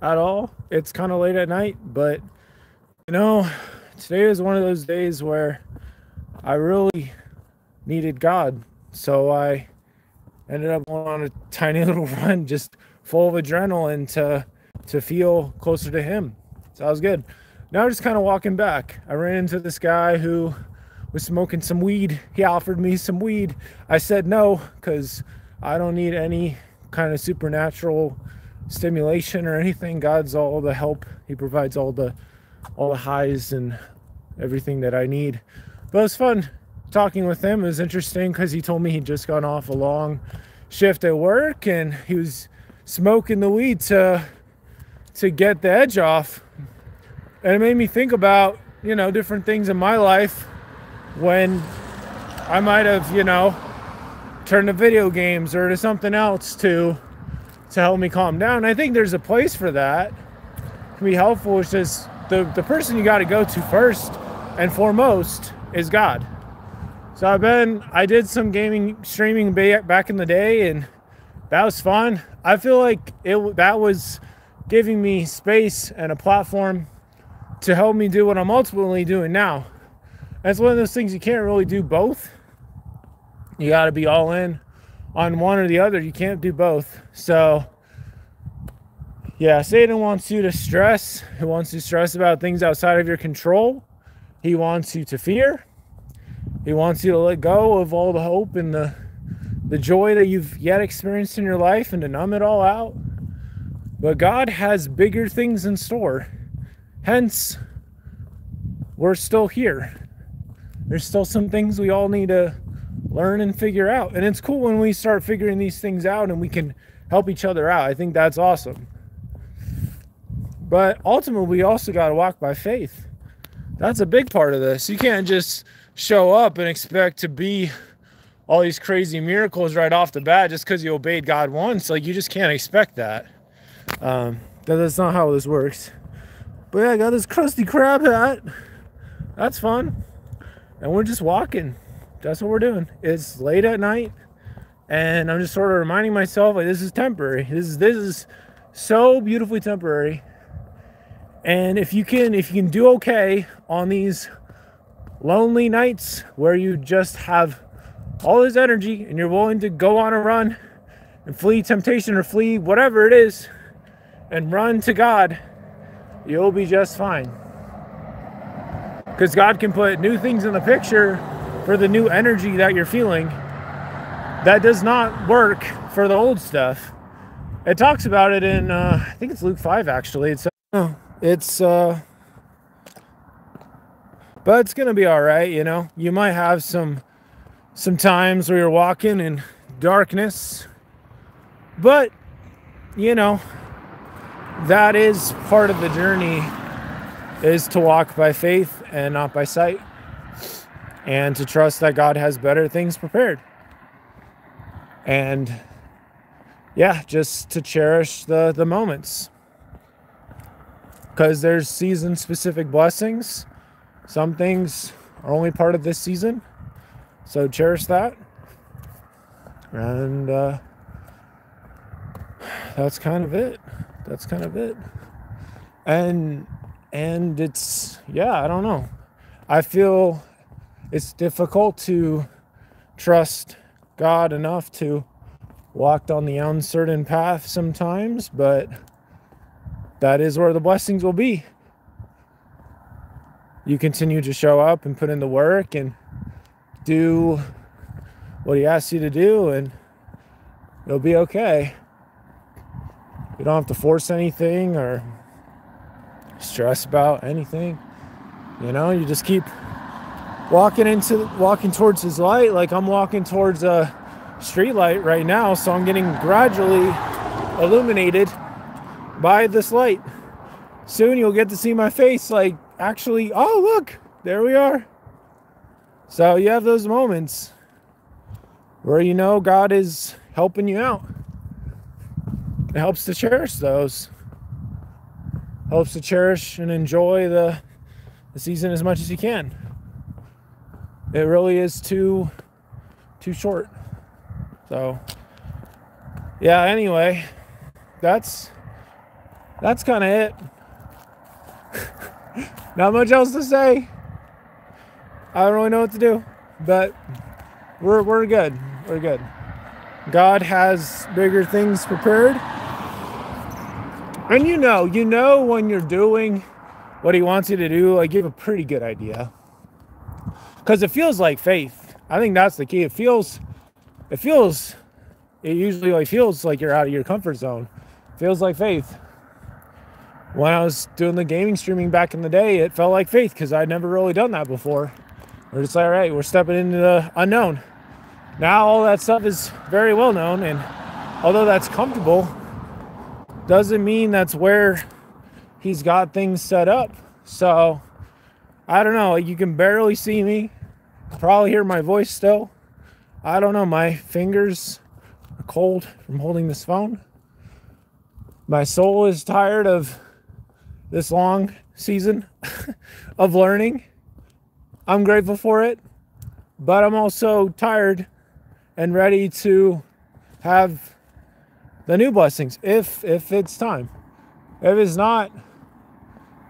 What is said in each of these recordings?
at all. It's kind of late at night, but you know, today is one of those days where I really needed God. So I ended up going on a tiny little run, just full of adrenaline to feel closer to Him. So that was good. Now just kind of walking back. I ran into this guy who was smoking some weed. He offered me some weed. I said no, because I don't need any kind of supernatural stimulation or anything. God's all the help. He provides all the highs and everything that I need. But it was fun talking with him. It was interesting because he told me he'd just gone off a long shift at work and he was smoking the weed to get the edge off. And it made me think about, different things in my life when I might have, turned to video games or to something else to help me calm down. I think there's a place for that. It can be helpful. It's just the person you got to go to first and foremost is God. So I did some gaming streaming back in the day, and that was fun. I feel like that was giving me space and a platform to help me do what I'm ultimately doing now. That's one of those things you can't really do both. You got to be all in on one or the other. You can't do both. So yeah, Satan wants you to stress. He wants you to stress about things outside of your control. He wants you to fear. He wants you to let go of all the hope and the joy that you've yet experienced in your life and to numb it all out. But God has bigger things in store. Hence, we're still here. There's still some things we all need to learn and figure out. And it's cool when we start figuring these things out and we can help each other out. I think that's awesome. But ultimately, we also got to walk by faith. That's a big part of this. You can't just show up and expect to be all these crazy miracles right off the bat just because you obeyed God once. Like, you just can't expect that. That's not how this works. But yeah, I got this crusty crab hat. That's fun. And we're just walking. That's what we're doing. It's late at night. And I'm just sort of reminding myself, like, this is temporary. This is so beautifully temporary. And if you can do okay on these lonely nights where you just have all this energy and you're willing to go on a run and flee temptation or flee whatever it is and run to God, you'll be just fine. Because God can put new things in the picture for the new energy that you're feeling that does not work for the old stuff. It talks about it in, I think it's Luke 5 actually. But it's going to be all right, You might have some times where you're walking in darkness. But, that is part of the journey, is to walk by faith and not by sight. And to trust that God has better things prepared. And, yeah, just to cherish the moments. Because there's season-specific blessings. Some things are only part of this season. So cherish that. And that's kind of it. And it's, I don't know. I feel it's difficult to trust God enough to walk down the uncertain path sometimes, but that is where the blessings will be. You continue to show up and put in the work and do what He asks you to do, and it'll be okay. You don't have to force anything or stress about anything. You just keep walking towards His light. Like I'm walking towards a street light right now, so I'm getting gradually illuminated by this light. Soon you'll get to see my face, like, actually, oh look, there we are. So you have those moments where God is helping you out. It helps to cherish those. Helps to cherish and enjoy the season as much as you can. It really is too short. So yeah, anyway, that's that's kind of it. Not much else to say. I don't really know what to do, but we're good. We're good. God has bigger things prepared. And you know when you're doing what he wants you to do, like, you have a pretty good idea. Because it feels like faith. I think that's the key. It usually like feels like you're out of your comfort zone. It feels like faith. When I was doing the gaming streaming back in the day, it felt like faith because I'd never really done that before. We're just like, all right, we're stepping into the unknown. Now all that stuff is very well known, and although that's comfortable, doesn't mean that's where he's got things set up. So I don't know, you can barely see me, probably hear my voice still. I don't know, my fingers are cold from holding this phone. My soul is tired of this long season of learning. I'm grateful for it, but I'm also tired and ready to have the new blessings if it's time. If it's not,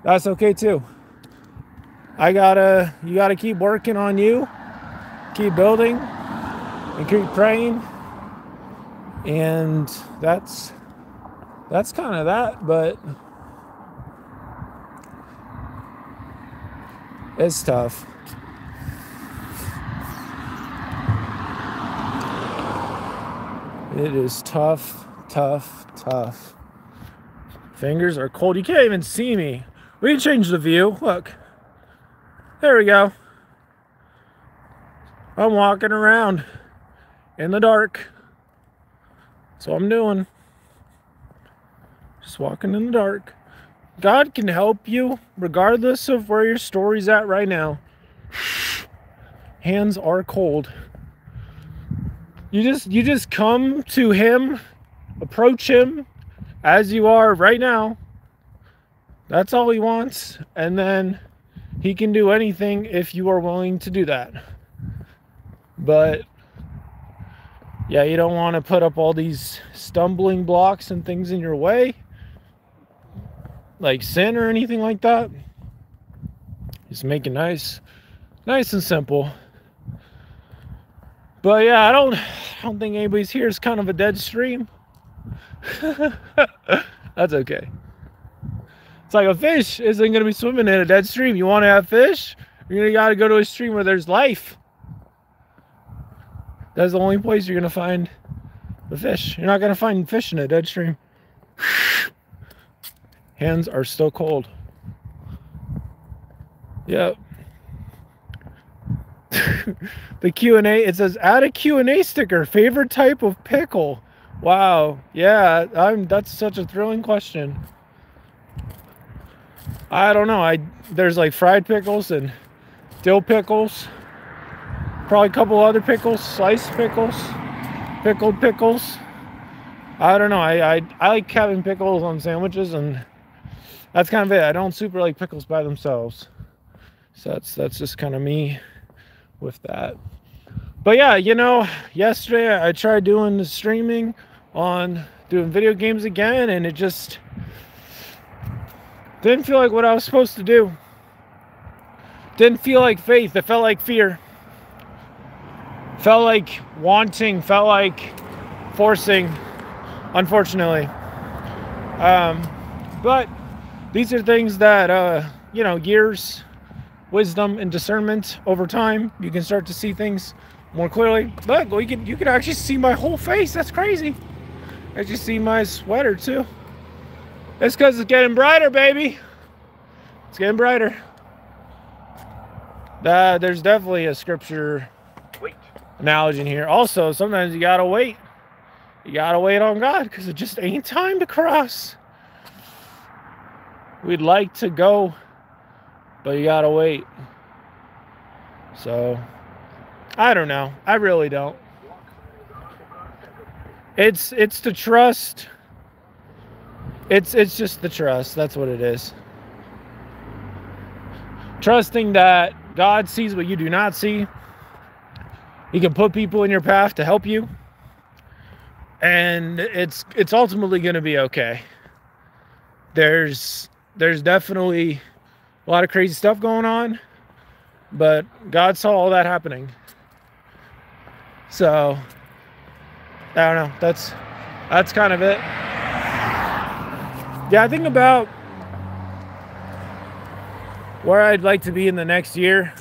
that's okay too. You gotta keep working on you, keep building, and keep praying. And that's kind of that, but it's tough. It is tough. Fingers are cold. You can't even see me. We can change the view. Look. There we go. I'm walking around in the dark. That's what I'm doing. Just walking in the dark. God can help you regardless of where your story's at right now. Hands are cold. You just come to him, approach him as you are right now. That's all he wants. And then he can do anything if you are willing to do that. But yeah, you don't want to put up all these stumbling blocks and things in your way, like sin or anything like that. Just make it nice and simple. But yeah, I don't think anybody's here is kind of a dead stream. That's okay. It's like a fish isn't going to be swimming in a dead stream. You want to have fish? You're going to got to go to a stream where there's life. That's the only place you're going to find the fish. You're not going to find fish in a dead stream. Hands are still cold. Yep. The Q&A, it says add a Q&A sticker, favorite type of pickle. Wow. Yeah, that's such a thrilling question. I don't know. There's like fried pickles and dill pickles. Probably a couple other pickles, sliced pickles, pickled pickles. I don't know. I like having pickles on sandwiches, and that's kind of it. I don't super like pickles by themselves. So that's just kind of me with that. But yeah, yesterday I tried doing the streaming on doing video games again, and it just didn't feel like what I was supposed to do. Didn't feel like faith. It felt like fear. Felt like wanting. Felt like forcing, unfortunately. But these are things that, years, wisdom, and discernment over time, you can start to see things more clearly. Look, you can actually see my whole face. That's crazy. I actually see my sweater too. It's because it's getting brighter, baby. It's getting brighter. There's definitely a scripture analogy in here. Also, sometimes you gotta wait. You gotta wait on God because it just ain't time to cross. We'd like to go, but you gotta wait. So, I don't know. I really don't. It's the trust. It's just the trust. That's what it is. Trusting that God sees what you do not see. He can put people in your path to help you. And it's ultimately going to be okay. there's definitely a lot of crazy stuff going on, but God saw all that happening. So I don't know. That's kind of it. Yeah, I think about where I'd like to be in the next year.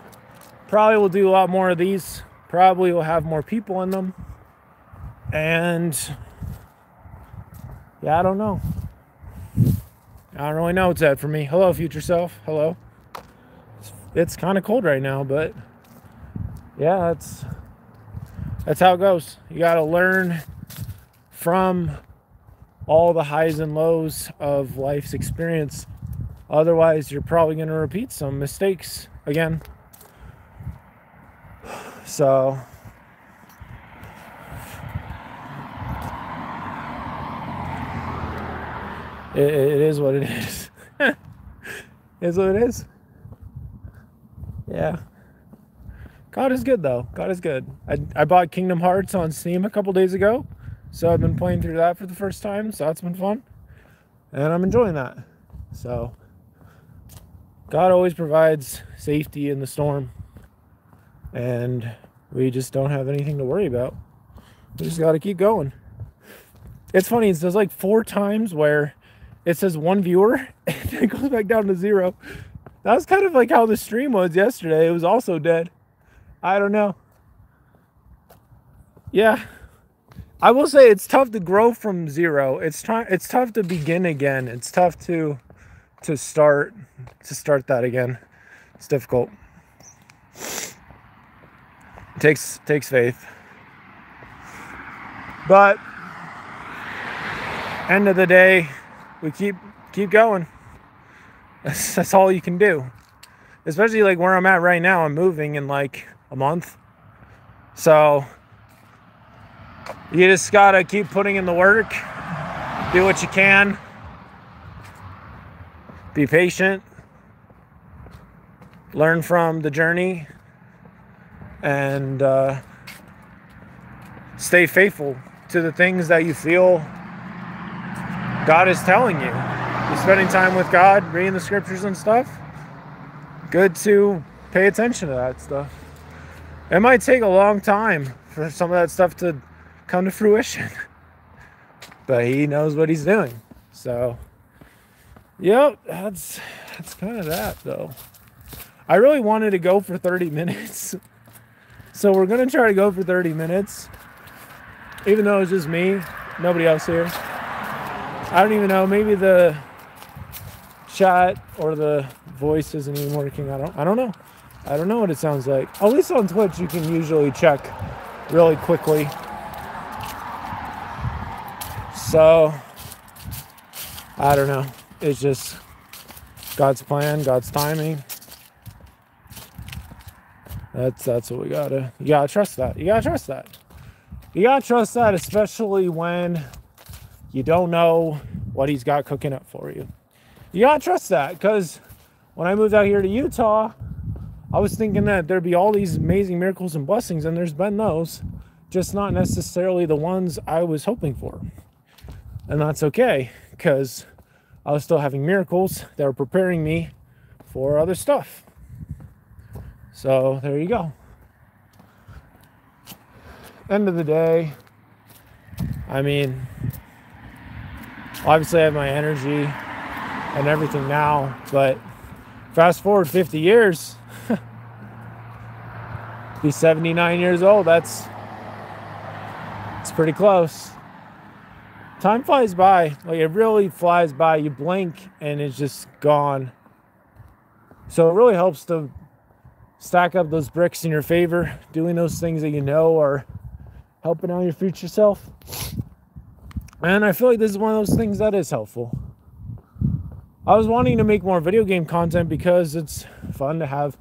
Probably will do a lot more of these. Probably will have more people in them. And yeah, I don't know. I don't really know what's that for me. Hello, future self. Hello. It's kind of cold right now, but yeah, that's how it goes. You got to learn from all the highs and lows of life's experience. Otherwise, you're probably going to repeat some mistakes again. So it is what it is. It is what it is. Yeah. God is good, though. God is good. I bought Kingdom Hearts on Steam a couple days ago, so I've been playing through that for the first time, so that's been fun. And I'm enjoying that. So God always provides safety in the storm, and we just don't have anything to worry about. We just got to keep going. It's funny, there's like 4 times where it says 1 viewer and then it goes back down to 0. That was kind of like how the stream was yesterday. It was also dead. I don't know. Yeah. I will say it's tough to grow from 0. It's tough to begin again. It's tough to start that again. It's difficult. It takes faith. But end of the day, we keep going. That's all you can do. Especially like where I'm at right now. I'm moving in like a month. So you just gotta keep putting in the work. Do what you can. Be patient. Learn from the journey. And stay faithful to the things that you feel God is telling you. You're spending time with God, reading the scriptures and stuff. Good to pay attention to that stuff. It might take a long time for some of that stuff to come to fruition. But he knows what he's doing. So, yep, that's kind of that, though. I really wanted to go for 30 minutes. So we're going to try to go for 30 minutes. Even though it's just me, nobody else here. I don't even know. Maybe the chat or the voice isn't even working. I don't know. I don't know what it sounds like. At least on Twitch, you can usually check really quickly. So, I don't know. It's just God's plan, God's timing. That's what you gotta trust that. You gotta trust that. You gotta trust that, especially when you don't know what he's got cooking up for you. You gotta trust that, because when I moved out here to Utah, I was thinking that there'd be all these amazing miracles and blessings, and there's been those, just not necessarily the ones I was hoping for. And that's okay, because I was still having miracles that were preparing me for other stuff. So there you go. End of the day, I mean, obviously I have my energy and everything now, but fast forward 50 years, be 79 years old. It's pretty close. Time flies by. Like, it really flies by. You blink and it's just gone. So it really helps to stack up those bricks in your favor, doing those things that you know are helping out your future self. And I feel like this is one of those things that is helpful. I was wanting to make more video game content because it's fun to have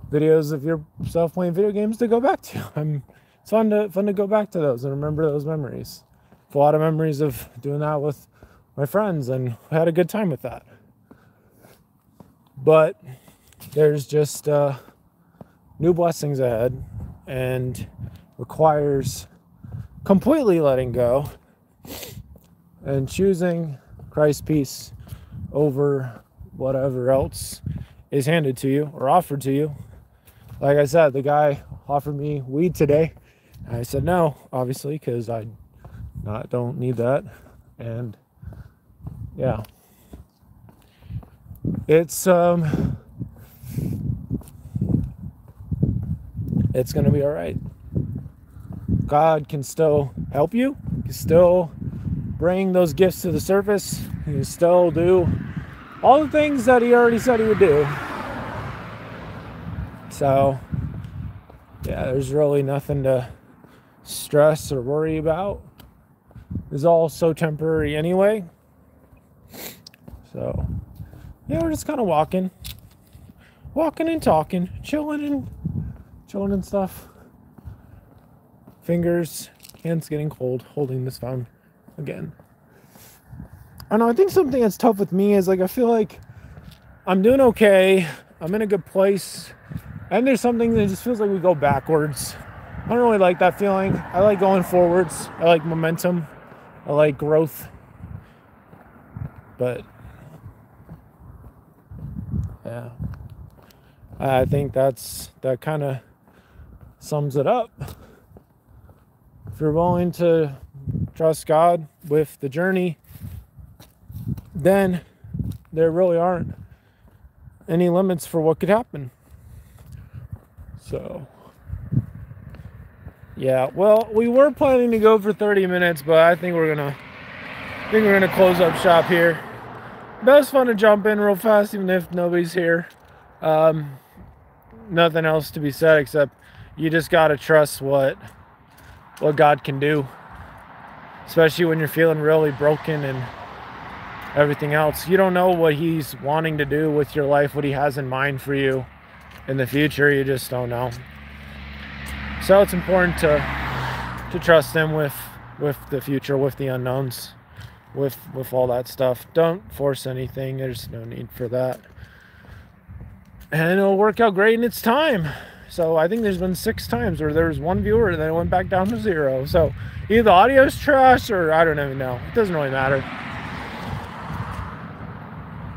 videos of yourself playing video games to go back to. It's fun to go back to those and remember those memories. A lot of memories of doing that with my friends, and I had a good time with that. But there's just new blessings ahead, and requires completely letting go and choosing Christ's peace over whatever else is handed to you or offered to you. Like I said, the guy offered me weed today. I said no, obviously, because I don't need that. And yeah, it's gonna be all right. God can still help you. He can still bring those gifts to the surface. He can still do all the things that he already said he would do. So yeah, there's really nothing to stress or worry about. It's all so temporary anyway. So yeah, we're just kind of walking and talking, chilling and stuff. Hands getting cold holding this phone again. I know, I think something that's tough with me is like I feel like I'm doing okay, I'm in a good place, and there's something that just feels like we go backwards. I don't really like that feeling. I like going forwards. I like momentum. I like growth. But yeah, I think that kind of sums it up. If you're willing to trust God with the journey, then there really aren't any limits for what could happen. So yeah, well, we were planning to go for 30 minutes, but I think we're gonna close up shop here. But it's fun to jump in real fast, even if nobody's here. Nothing else to be said except you just gotta trust what God can do, especially when you're feeling really broken and everything else. You don't know what he's wanting to do with your life, what he has in mind for you in the future. You just don't know. So it's important to trust him with the future, with the unknowns, with all that stuff. Don't force anything. There's no need for that. And it'll work out great in its time. So I think there's been 6 times where there was 1 viewer and then it went back down to 0. So either the audio's trash or I don't even know. It doesn't really matter.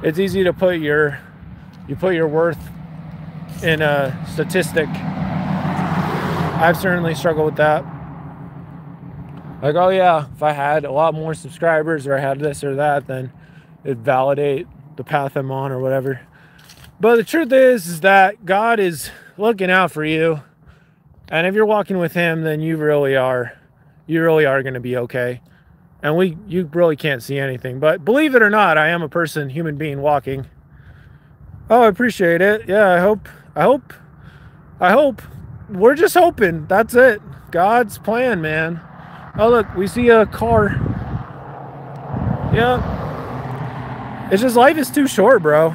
It's easy to put your worth in a statistic. I've certainly struggled with that. Like, oh yeah, if I had a lot more subscribers or I had this or that, then it'd validate the path I'm on or whatever. But the truth is that God is looking out for you. And if you're walking with him, then you really are going to be okay. And you really can't see anything. But believe it or not, I am a person, human being walking. Oh, I appreciate it. Yeah, I hope. We're just hoping. That's it. God's plan, man. Oh, look, we see a car. Yeah. It's just life is too short, bro.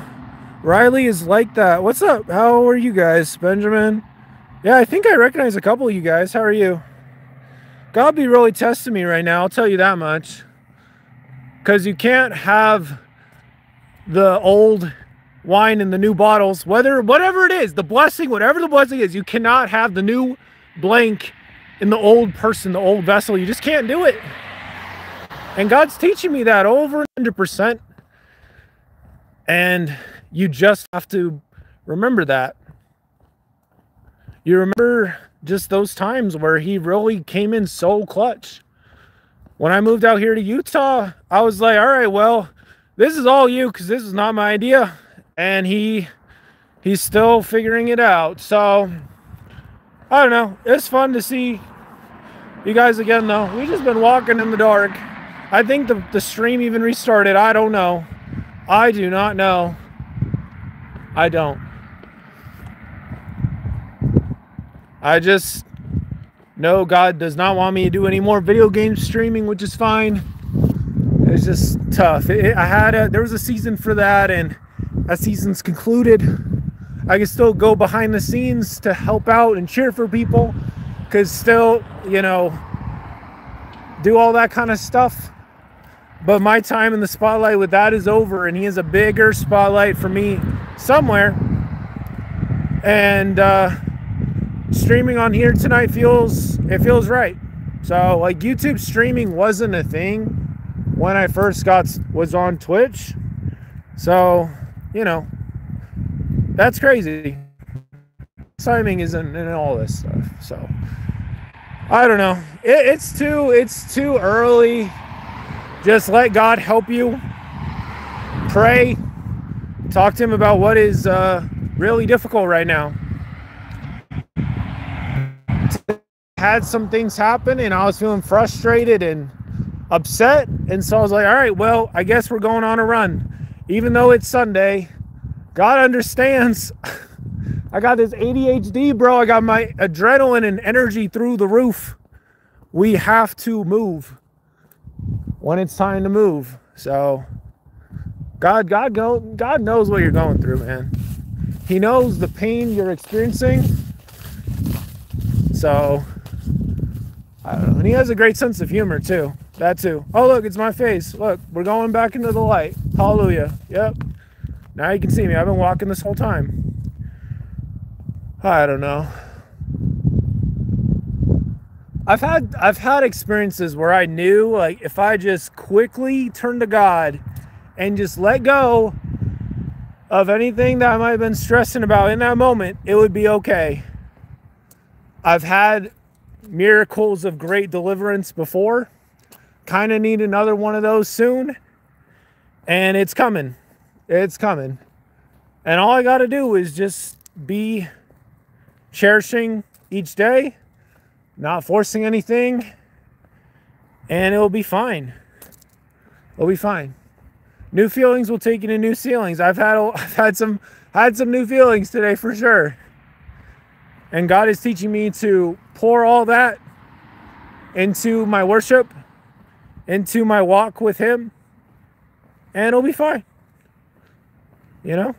Riley is like that. What's up? How are you guys? Benjamin? Yeah, I think I recognize a couple of you guys. How are you? God be really testing me right now. I'll tell you that much. Because you can't have the old wine in the new bottles, whatever it is, the blessing, whatever the blessing is, you cannot have the new blank in the old person, the old vessel. You just can't do it. And God's teaching me that over 100%. And you just have to remember that. You remember just those times where he really came in so clutch. When I moved out here to Utah, I was like, all right, well, this is all you, because this is not my idea. And he's still figuring it out. So I don't know. It's fun to see you guys again, though. We've just been walking in the dark. I think the stream even restarted. I don't know. I do not know. I don't. I just know God does not want me to do any more video game streaming, which is fine. It's just tough. There was a season for that, and that season's concluded. I can still go behind the scenes to help out and cheer for people, because still, you know, do all that kind of stuff. But my time in the spotlight with that is over, and he has a bigger spotlight for me somewhere. And streaming on here tonight feels right. So like YouTube streaming wasn't a thing when I first was on Twitch. So, you know, that's crazy. Timing isn't in all this stuff. So, I don't know. It's too early. Just let God help you. Pray. Talk to him about what is really difficult right now. Had some things happen and I was feeling frustrated and upset, and so I was like, all right, well, I guess we're going on a run. Even though it's Sunday, God understands. I got this ADHD, bro. I got my adrenaline and energy through the roof. We have to move when it's time to move. So God knows what you're going through, man. He knows the pain you're experiencing. So I don't know. And he has a great sense of humor too. That too. Oh, look, it's my face. Look, we're going back into the light. Hallelujah. Yep. Now you can see me. I've been walking this whole time. I don't know. I've had experiences where I knew, like, if I just quickly turned to God and just let go of anything that I might have been stressing about in that moment, it would be okay. I've had miracles of great deliverance before. Kind of need another one of those soon. And it's coming. It's coming. And all I got to do is just be cherishing each day, not forcing anything, and it'll be fine. It'll be fine. New feelings will take you to new ceilings. I've had some new feelings today for sure. And God is teaching me to pour all that into my worship, into my walk with him, and it'll be fine. You know?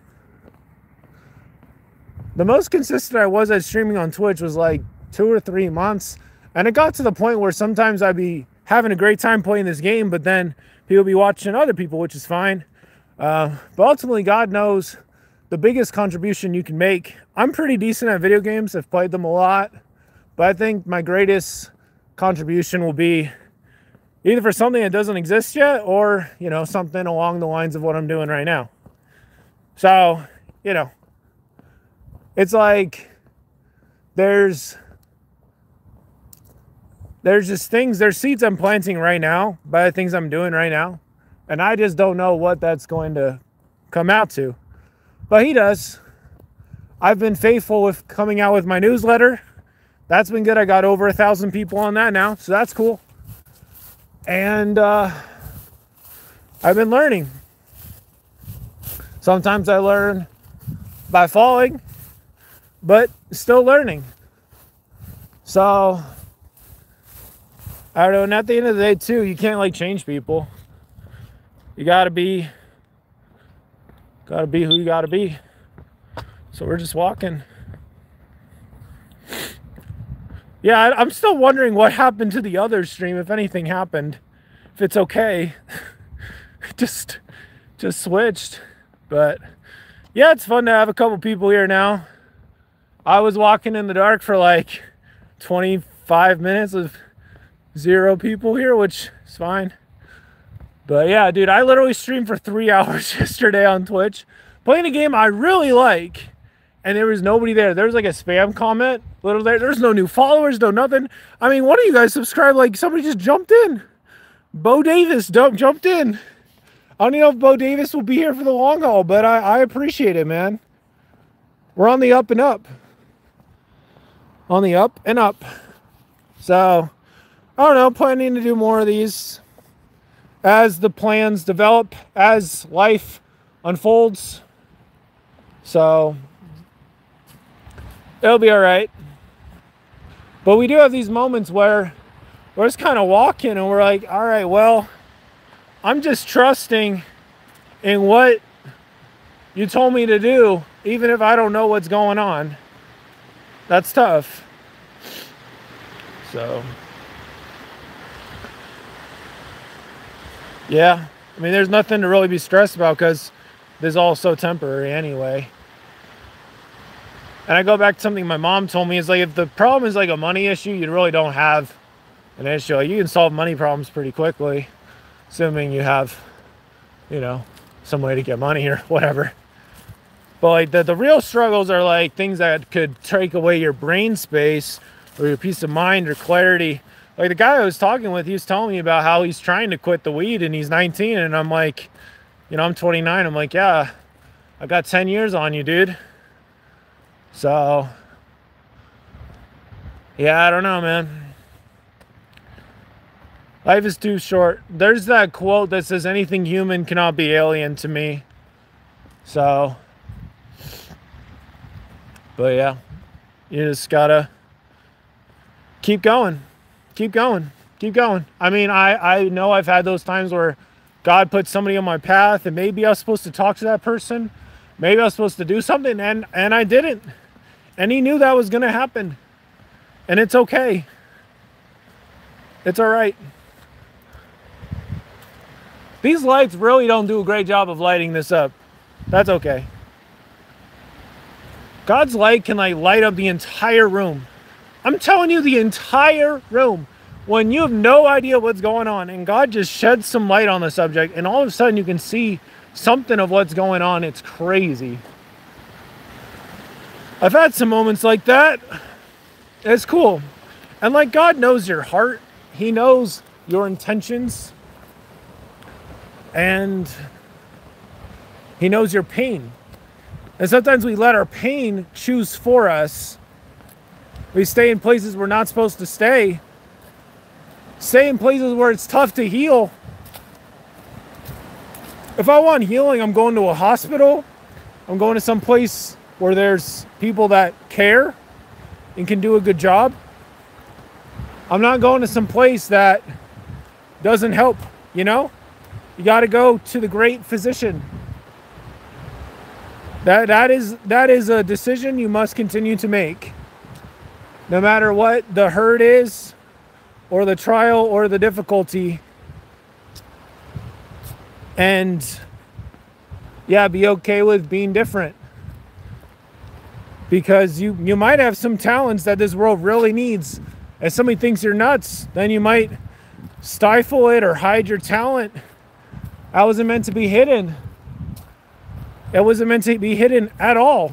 The most consistent I was at streaming on Twitch was like 2 or 3 months. And it got to the point where sometimes I'd be having a great time playing this game, but then people be watching other people, which is fine. But ultimately, God knows the biggest contribution you can make. I'm pretty decent at video games. I've played them a lot. But I think my greatest contribution will be either for something that doesn't exist yet or, you know, something along the lines of what I'm doing right now. So, you know, it's like there's just things, there's seeds I'm planting right now by the things I'm doing right now. And I just don't know what that's going to come out to. But he does. I've been faithful with coming out with my newsletter. That's been good. I got over 1,000 people on that now. So that's cool. And I've been learning. Sometimes I learn by falling, but still learning. So I don't know. And at the end of the day, too, you can't like change people. You gotta be who you gotta be. So we're just walking. Yeah, I'm still wondering what happened to the other stream, if anything happened. If it's okay. just switched. But yeah, it's fun to have a couple people here now. I was walking in the dark for like 25 minutes with 0 people here, which is fine. But yeah, dude, I literally streamed for 3 hours yesterday on Twitch, playing a game I really like, and there was nobody there. There was like a spam comment, little there. There's no new followers, no nothing. I mean, one of you guys subscribed, like somebody just jumped in. Bo Davis jumped in. I don't even know if Bo Davis will be here for the long haul, but I appreciate it, man. We're on the up and up. On the up and up. So, I don't know, planning to do more of these as the plans develop, as life unfolds. So it'll be all right. But we do have these moments where we're just kind of walking and we're like, all right, well, I'm just trusting in what you told me to do, even if I don't know what's going on. That's tough. So yeah, I mean, there's nothing to really be stressed about because this is all so temporary anyway. And I go back to something my mom told me, is like, if the problem is like a money issue, you really don't have an issue. Like, you can solve money problems pretty quickly, assuming you have, you know, some way to get money or whatever. But like the real struggles are like things that could take away your brain space or your peace of mind or clarity. Like the guy I was talking with, he was telling me about how he's trying to quit the weed and he's 19. And I'm like, you know, I'm 29. I'm like, yeah, I got 10 years on you, dude. So, yeah, I don't know, man. Life is too short. There's that quote that says anything human cannot be alien to me. So, but yeah, you just gotta keep going. Keep going. Keep going. I mean, I know I've had those times where God put somebody on my path and maybe I was supposed to talk to that person. Maybe I was supposed to do something and I didn't. And he knew that was going to happen. And it's okay. It's all right. These lights really don't do a great job of lighting this up. That's okay. God's light can like light up the entire room. I'm telling you, the entire room. When you have no idea what's going on and God just sheds some light on the subject and all of a sudden you can see something of what's going on. It's crazy. I've had some moments like that. It's cool. And like God knows your heart. He knows your intentions. And he knows your pain. And sometimes we let our pain choose for us. We stay in places we're not supposed to stay. Stay in places where it's tough to heal. If I want healing, I'm going to a hospital. I'm going to some place where there's people that care and can do a good job. I'm not going to some place that doesn't help, you know? You got to go to the great physician. That is a decision you must continue to make. No matter what the hurt is, or the trial, or the difficulty. And yeah, be okay with being different. Because you might have some talents that this world really needs. If somebody thinks you're nuts, then you might stifle it or hide your talent. That wasn't meant to be hidden. It wasn't meant to be hidden at all.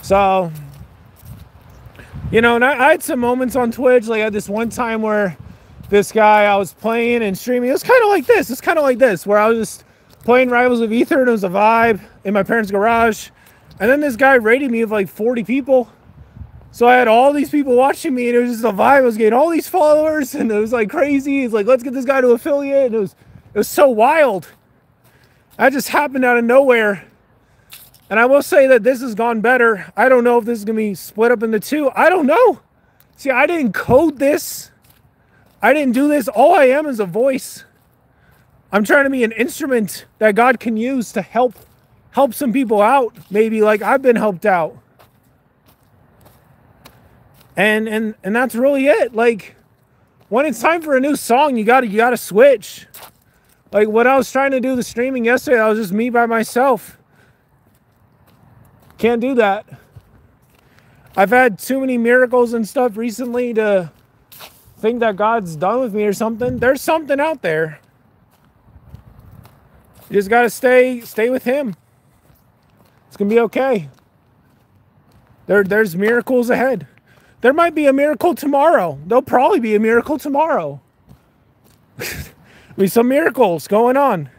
So, you know, and I had some moments on Twitch. Like I had this one time where this guy, I was playing and streaming. It was kind of like this. It's kind of like this, where I was just playing Rivals of Ether and it was a vibe in my parents' garage. And then this guy rated me with like 40 people. So I had all these people watching me and it was just a vibe. I was getting all these followers and it was like crazy. It's like, let's get this guy to affiliate. And it was so wild. That just happened out of nowhere. And I will say that this has gone better. I don't know if this is going to be split up into two. I don't know. See, I didn't code this. I didn't do this. All I am is a voice. I'm trying to be an instrument that God can use to help some people out. Maybe like I've been helped out. And that's really it. Like when it's time for a new song, you gotta switch. Like what I was trying to do the streaming yesterday, I was just me by myself. Can't do that. I've had too many miracles and stuff recently to think that God's done with me or something. There's something out there. You just gotta stay with him. It's gonna be okay. There's miracles ahead. There might be a miracle tomorrow. There'll probably be a miracle tomorrow. Be some miracles going on.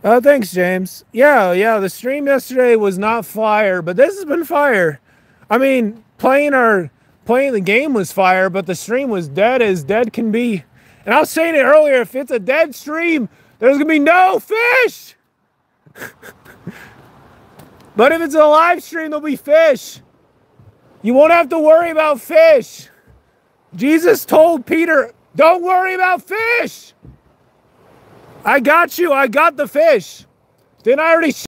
Thanks, James. Yeah, the stream yesterday was not fire, but this has been fire. I mean, playing the game was fire, but the stream was dead as dead can be. And I was saying it earlier, if it's a dead stream, there's going to be no fish. But if it's a live stream, there'll be fish. You won't have to worry about fish. Jesus told Peter, don't worry about fish. I got you. I got the fish. Didn't I already